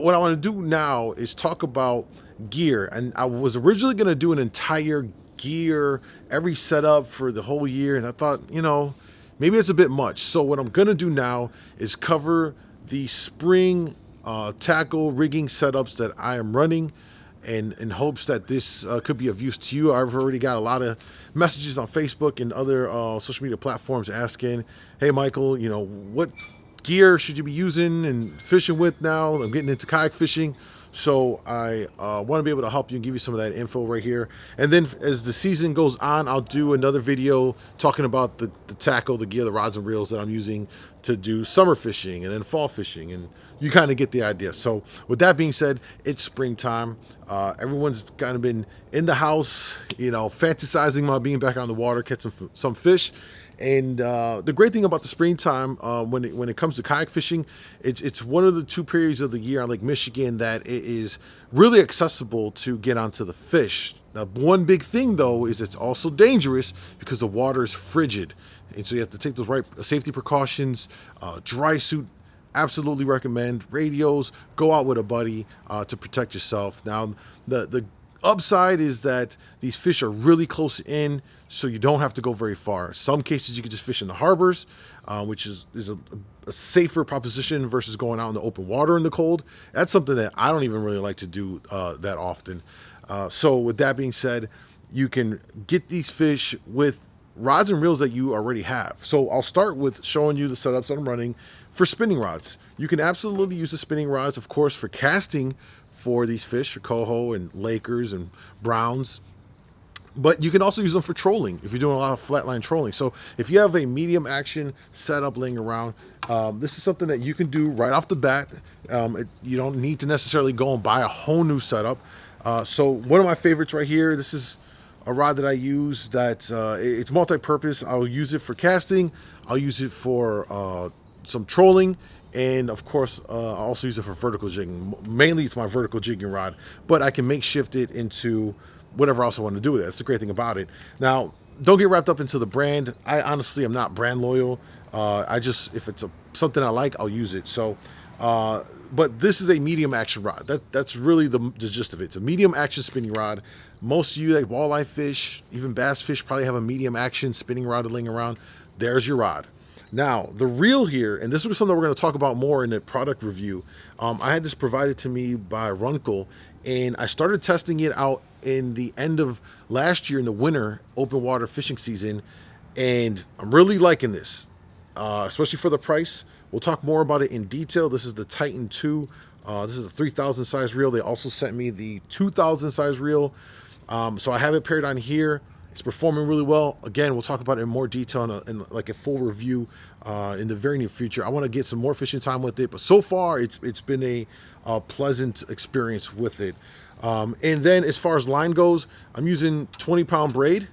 what I want to do now is talk about gear. And I was originally going to do an entire gear, every setup for the whole year. And I thought, maybe it's a bit much. So what I'm going to do now is cover the spring tackle rigging setups that I am running, and in hopes that this could be of use to you. I've already got a lot of messages on Facebook and other social media platforms asking, hey, Michael, what gear should you be using and fishing with now? I'm getting into kayak fishing. So I want to be able to help you and give you some of that info right here. And then as the season goes on, I'll do another video talking about the tackle, the gear, the rods and reels that I'm using to do summer fishing and then fall fishing. And you kind of get the idea. So with that being said, it's springtime. Everyone's kind of been in the house, fantasizing about being back on the water, catching some fish. And the great thing about the springtime, when it comes to kayak fishing, it's one of the two periods of the year on Lake Michigan that it is really accessible to get onto the fish. Now, one big thing though is it's also dangerous because the water is frigid, and so you have to take those right safety precautions. Dry suit, absolutely recommend. Radios, go out with a buddy to protect yourself. Now, the upside is that these fish are really close in, so you don't have to go very far. Some cases you can just fish in the harbors, which is a safer proposition versus going out in the open water in the cold. That's something that I don't even really like to do that often. So with that being said, you can get these fish with rods and reels that you already have. So I'll start with showing you the setups that I'm running for spinning rods. You can absolutely use the spinning rods, of course, for casting for these fish, for coho and lakers and browns. But you can also use them for trolling if you're doing a lot of flatline trolling. So if you have a medium action setup laying around, this is something that you can do right off the bat. You don't need to necessarily go and buy a whole new setup. So one of my favorites right here, this is a rod that I use that it's multi-purpose. I'll use it for casting. I'll use it for some trolling. And of course, I also use it for vertical jigging. Mainly it's my vertical jigging rod, but I can makeshift it into whatever else I want to do with it. That's the great thing about it. Now, don't get wrapped up into the brand. I honestly am not brand loyal. I just, if it's something I like, I'll use it. So, but this is a medium action rod. That's really the gist of it. It's a medium action spinning rod. Most of you like walleye fish, even bass fish, probably have a medium action spinning rod laying around. There's your rod. Now, the reel here, and this is something we're going to talk about more in the product review. I had this provided to me by Runkle, and I started testing it out in the end of last year in the winter open water fishing season, and I'm really liking this, especially for the price. We'll talk more about it in detail. This is the Titan 2. This is a 3,000 size reel. They also sent me the 2,000 size reel. So I have it paired on here. It's performing really well. Again, we'll talk about it in more detail in like a full review in the very near future. I want to get some more fishing time with it, but so far it's been a pleasant experience with it. And then as far as line goes, I'm using 20-pound braid.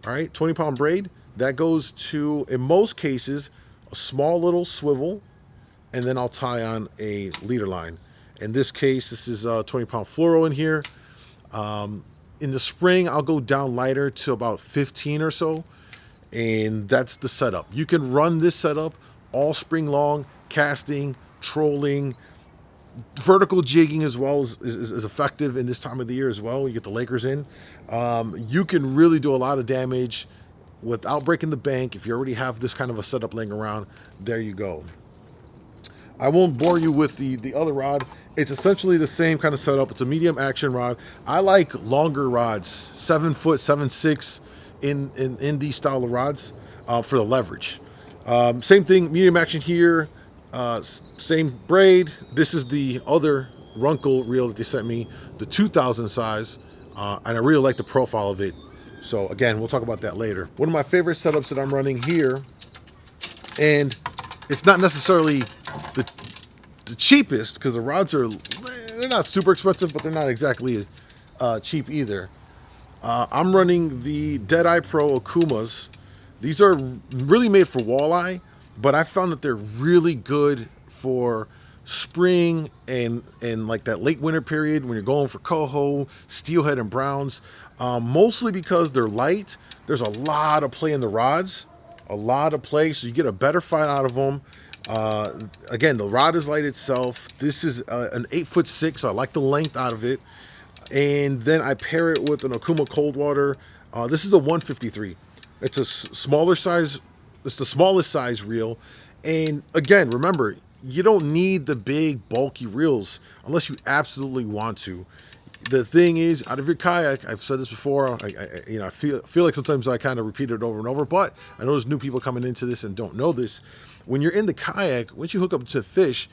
All right, 20-pound braid. That goes to, in most cases, a small little swivel, and then I'll tie on a leader line. In this case, this is 20-pound fluoro in here. In the spring, I'll go down lighter to about 15 or so, and that's the setup. You can run this setup all spring long, casting, trolling, vertical jigging as well is effective in this time of the year as well. You get the Lakers in. You can really do a lot of damage without breaking the bank. If you already have this kind of a setup laying around, there you go. I won't bore you with the other rod. It's essentially the same kind of setup. It's a medium action rod. I like longer rods, 7 foot, 7'6" in these style of rods for the leverage. Same thing, medium action here. Same braid. This is the other Runkle reel that they sent me, the 2,000 size, and I really like the profile of it. So again, we'll talk about that later. One of my favorite setups that I'm running here, and it's not necessarily the cheapest because the rods they're not super expensive, but they're not exactly cheap either. I'm running the Deadeye Pro Okumas. These are really made for walleye, but I found that they're really good for spring and like that late winter period when you're going for coho, steelhead, and browns. Mostly because they're light. There's a lot of play in the rods, a lot of play, so you get a better fight out of them. Uh, Again, the rod is light itself. This is an 8'6", so I like the length out of it. And then I pair it with an Okuma cold water. This is a 153. It's a smaller size. It's the smallest size reel. And again, remember, you don't need the big bulky reels unless you absolutely want to. The thing is, out of your kayak, I've said this before. I feel like sometimes I kind of repeat it over and over. But I know there's new people coming into this and don't know this. When you're in the kayak, once you hook up to fish,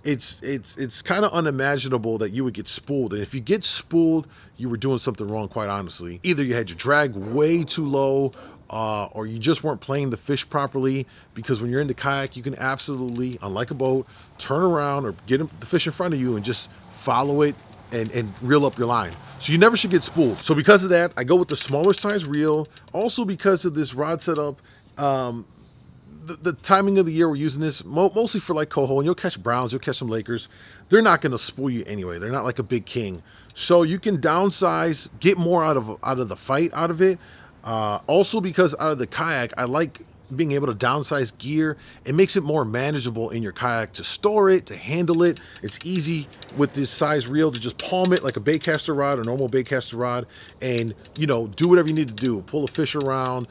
it's kind of unimaginable that you would get spooled. And if you get spooled, you were doing something wrong, quite honestly. Either you had your drag way too low, or you just weren't playing the fish properly. Because when you're in the kayak, you can absolutely, unlike a boat, turn around or get the fish in front of you and just follow it and reel up your line. So you never should get spooled. So because of that, I go with the smaller size reel. Also because of this rod setup, the timing of the year we're using this mostly for like coho, and you'll catch browns, you'll catch some Lakers. They're not going to spool you anyway. They're not like a big king. So you can downsize, get more out of the fight out of it. Also because out of the kayak, I like being able to downsize gear. It makes it more manageable in your kayak to store it, to handle it. It's easy with this size reel to just palm it like a baitcaster rod, a normal baitcaster rod, and do whatever you need to do. Pull a fish around,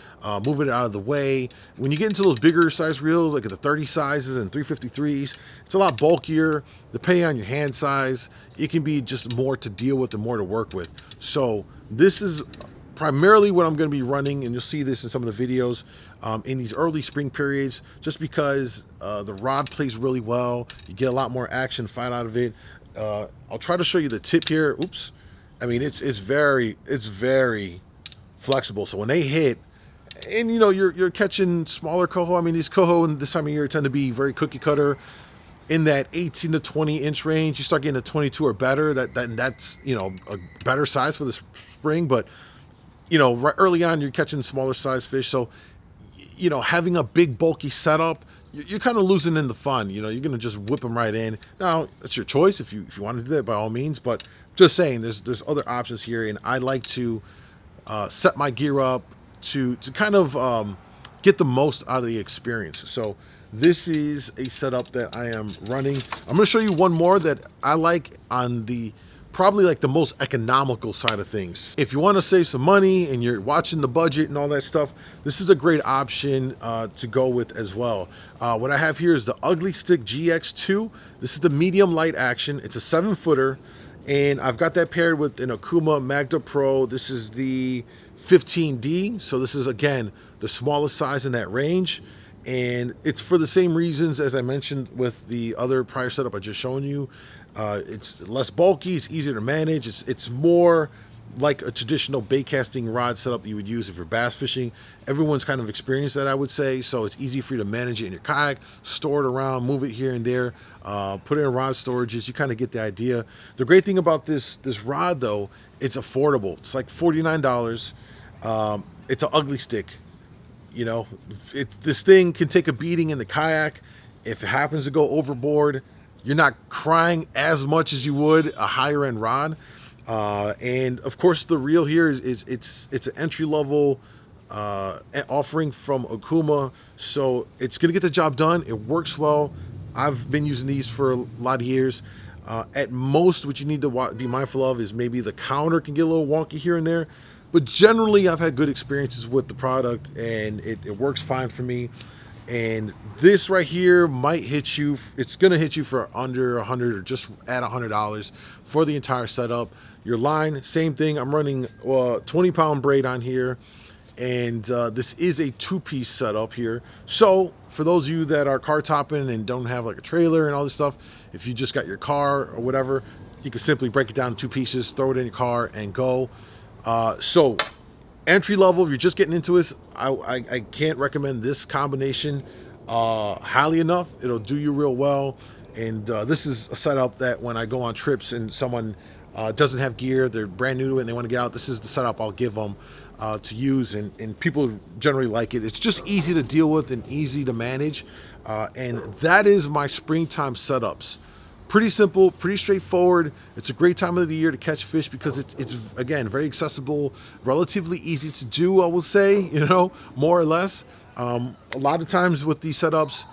move it out of the way. When you get into those bigger size reels, like the 30 sizes and 353s, it's a lot bulkier. Depending on your hand size, it can be just more to deal with and more to work with. So this is primarily what I'm going to be running, and you'll see this in some of the videos in these early spring periods, just because the rod plays really well. You get a lot more action fight out of it. I'll try to show you the tip here. Oops. I mean, it's very flexible. So when they hit, and you're catching smaller coho. I mean, these coho in this time of year tend to be very cookie cutter. In that 18 to 20 inch range, you start getting a 22 or better. That's a better size for the spring. But right early on, you're catching smaller size fish. So having a big bulky setup, you're kind of losing in the fun. You're going to just whip them right in. Now, it's your choice. If you want to do that, by all means. But just saying, there's other options here, and I like to set my gear up to kind of get the most out of the experience. So this is a setup that I am running. I'm going to show you one more that I like on the probably like the most economical side of things. If you want to save some money and you're watching the budget and all that stuff, this is a great option to go with as well. What I have here is the Ugly Stick GX2. This is the medium light action. It's a 7-footer, and I've got that paired with an Okuma Magda Pro. This is the 15D, so this is again the smallest size in that range, and it's for the same reasons as I mentioned with the other prior setup I just shown you. It's less bulky, it's easier to manage, it's more like a traditional bait casting rod setup that you would use if you're bass fishing. Everyone's kind of experienced that, I would say, so it's easy for you to manage it in your kayak, store it around, move it here and there, put it in rod storages. You kind of get the idea. The great thing about this rod, though, it's affordable. It's like $49. It's an Ugly Stick. This thing can take a beating in the kayak. If it happens to go overboard, you're not crying as much as you would a higher end rod. And of course, the reel here is it's an entry level offering from Okuma, so it's gonna get the job done. It works well. I've been using these for a lot of years. At most, what you need to be mindful of is maybe the counter can get a little wonky here and there, but generally I've had good experiences with the product, and it works fine for me. And this right here might hit you, it's gonna hit you for under 100 or just at $100 for the entire setup. Your line, same thing. I'm running 20-pound braid on here, and this is a 2-piece setup here. So for those of you that are car topping and don't have like a trailer and all this stuff, if you just got your car or whatever, you can simply break it down in 2 pieces, throw it in your car and go. So entry level, if you're just getting into this, I can't recommend this combination highly enough. It'll do you real well. And this is a setup that when I go on trips and someone doesn't have gear, they're brand new to it and they want to get out, this is the setup I'll give them to use, and people generally like it. It's just easy to deal with and easy to manage, and that is my springtime setups. Pretty simple, pretty straightforward. It's a great time of the year to catch fish because it's again very accessible, relatively easy to do, I will say, more or less. A lot of times with these setups,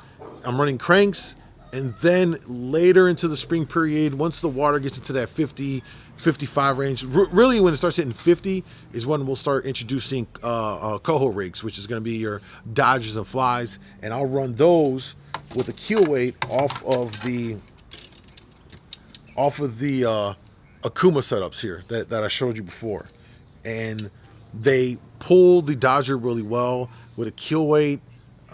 I'm running cranks, and then later into the spring period, once the water gets into that 50, 55 range, really when it starts hitting 50 is when we'll start introducing coho rigs, which is going to be your dodgers and flies, and I'll run those with a keel weight off of the Akuma setups here that I showed you before, and they pull the dodger really well with a keel weight.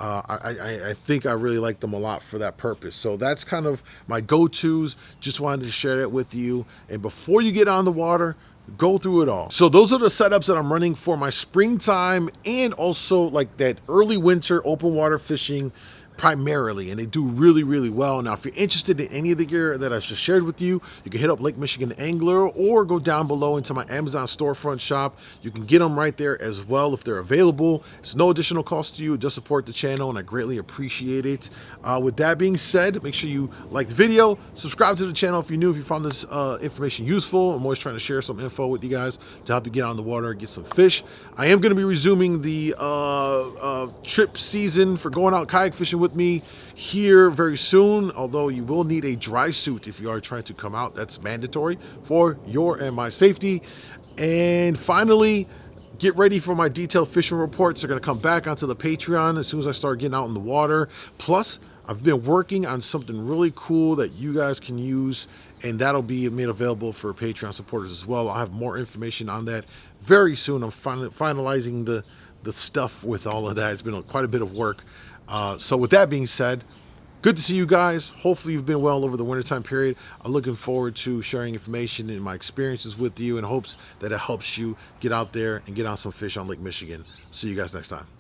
I think I really like them a lot for that purpose. So that's kind of my go-tos. Just wanted to share that with you. And before you get on the water, go through it all. So those are the setups that I'm running for my springtime and also like that early winter open water fishing primarily, and they do really, really well. Now, if you're interested in any of the gear that I just shared with you, you can hit up Lake Michigan Angler or go down below into my Amazon storefront shop. You can get them right there as well if they're available. It's no additional cost to you. It does support the channel, and I greatly appreciate it. With that being said, make sure you like the video, subscribe to the channel if you're new, if you found this information useful. I'm always trying to share some info with you guys to help you get on the water and get some fish. I am going to be resuming the trip season for going out kayak fishing with me here very soon, although you will need a dry suit if you are trying to come out. That's mandatory for your and my safety. And finally, get ready for my detailed fishing reports. They're going to come back onto the Patreon as soon as I start getting out in the water. Plus, I've been working on something really cool that you guys can use, and that'll be made available for Patreon supporters as well. I'll have more information on that very soon. I'm finalizing the stuff with all of that. It's been quite a bit of work. So with that being said, good to see you guys. Hopefully you've been well over the wintertime period. I'm looking forward to sharing information and my experiences with you in hopes that it helps you get out there and get on some fish on Lake Michigan. See you guys next time.